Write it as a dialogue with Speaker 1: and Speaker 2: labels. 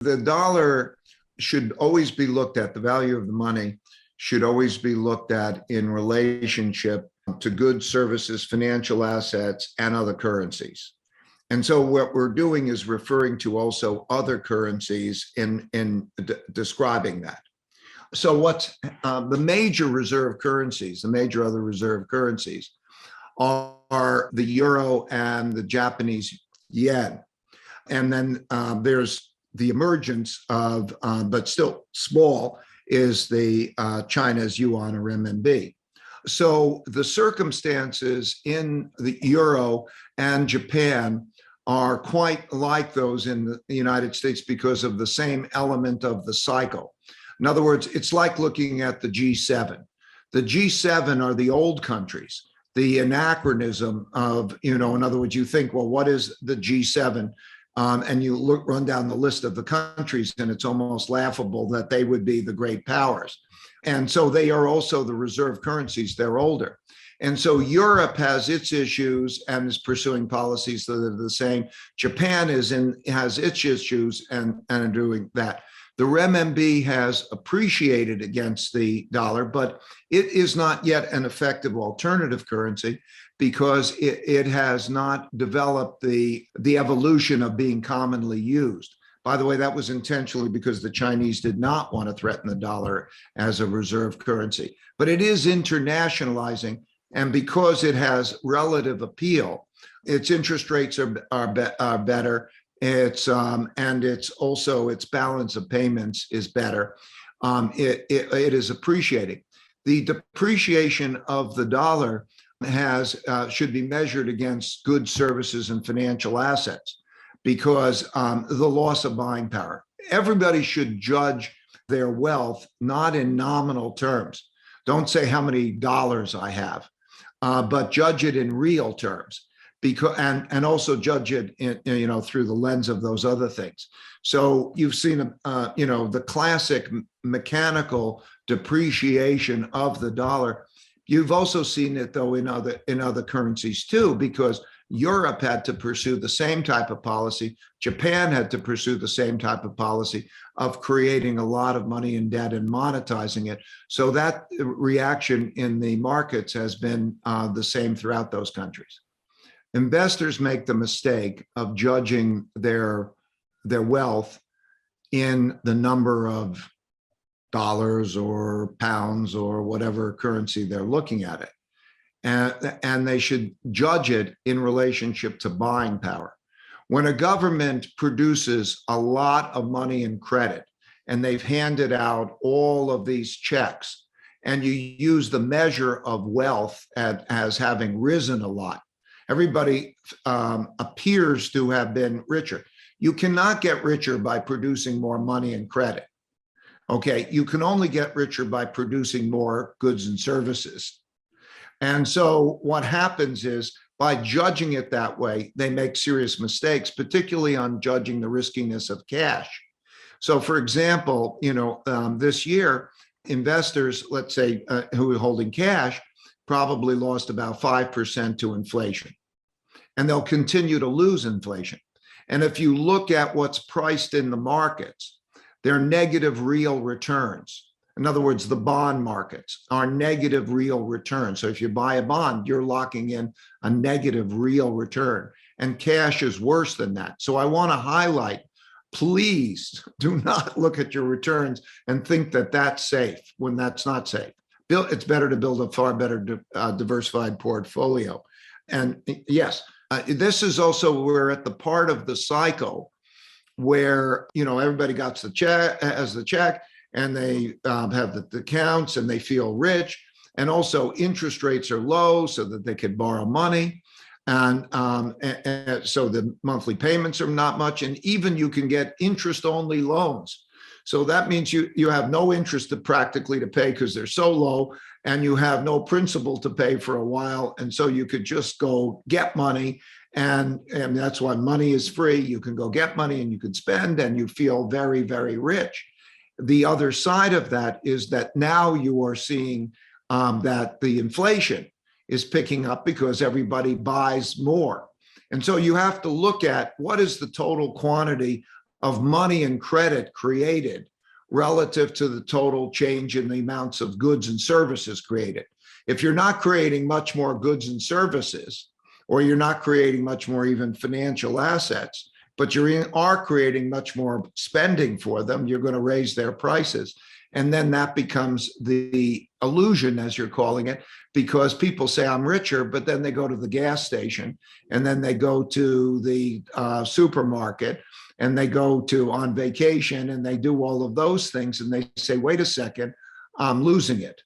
Speaker 1: The dollar should always be looked at, the value of the money should always be looked at in relationship to goods, services, financial assets, and other currencies. And so what we're doing is referring to also other currencies in describing that. So what's the major reserve currencies, the major other reserve currencies are the euro and the Japanese yen. And then there's the emergence of, but still small, is the China's yuan or renminbi. So the circumstances in the euro and Japan are quite like those in the United States because of the same element of the cycle. In other words, it's like looking at the G7. The G7 are the old countries, the anachronism of, in other words, you think, well, what is the G7? And you run down the list of the countries, and it's almost laughable that they would be the great powers. And so they are also the reserve currencies. They're older. And so Europe has its issues and is pursuing policies that are the same. Japan has its issues and are doing that. The renminbi has appreciated against the dollar, but it is not yet an effective alternative currency because it has not developed the evolution of being commonly used. By the way, that was intentionally because the Chinese did not want to threaten the dollar as a reserve currency. But it is internationalizing, and because it has relative appeal, its interest rates are better. And it's also its balance of payments is better. It is appreciating. The depreciation of the dollar should be measured against goods, services, and financial assets because the loss of buying power. Everybody should judge their wealth not in nominal terms. Don't say how many dollars I have, but judge it in real terms. And also judge it through the lens of those other things. So you've seen the classic mechanical depreciation of the dollar. You've also seen it though in other currencies too, because Europe had to pursue the same type of policy. Japan had to pursue the same type of policy of creating a lot of money in debt and monetizing it. So that reaction in the markets has been the same throughout those countries. Investors make the mistake of judging their wealth in the number of dollars or pounds or whatever currency they're looking at it. And they should judge it in relationship to buying power. When a government produces a lot of money in credit and they've handed out all of these checks and you use the measure of wealth as having risen a lot, everybody appears to have been richer. You cannot get richer by producing more money and credit. Okay, you can only get richer by producing more goods and services. And so what happens is by judging it that way, they make serious mistakes, particularly on judging the riskiness of cash. So for example, this year, investors, let's say, who are holding cash, probably lost about 5% to inflation. And they'll continue to lose inflation. And if you look at what's priced in the markets, they're negative real returns. In other words, the bond markets are negative real returns. So if you buy a bond, you're locking in a negative real return. And cash is worse than that. So I want to highlight, please do not look at your returns and think that that's safe when that's not safe. It's better to build a far better diversified portfolio. And yes, this is also, we're at the part of the cycle where, everybody has the check and they have the accounts and they feel rich. And also interest rates are low so that they can borrow money. And so the monthly payments are not much. And even you can get interest only loans. So that means you have no interest practically to pay because they're so low, and you have no principal to pay for a while. And so you could just go get money. And that's why money is free. You can go get money and you can spend and you feel very, very rich. The other side of that is that now you are seeing that the inflation is picking up because everybody buys more. And so you have to look at what is the total quantity of money and credit created relative to the total change in the amounts of goods and services created. If you're not creating much more goods and services, or you're not creating much more even financial assets, but you are creating much more spending for them, you're going to raise their prices. And then that becomes the illusion, as you're calling it, because people say, I'm richer, but then they go to the gas station, and then they go to the supermarket, and they go to on vacation, and they do all of those things. And they say, wait a second, I'm losing it.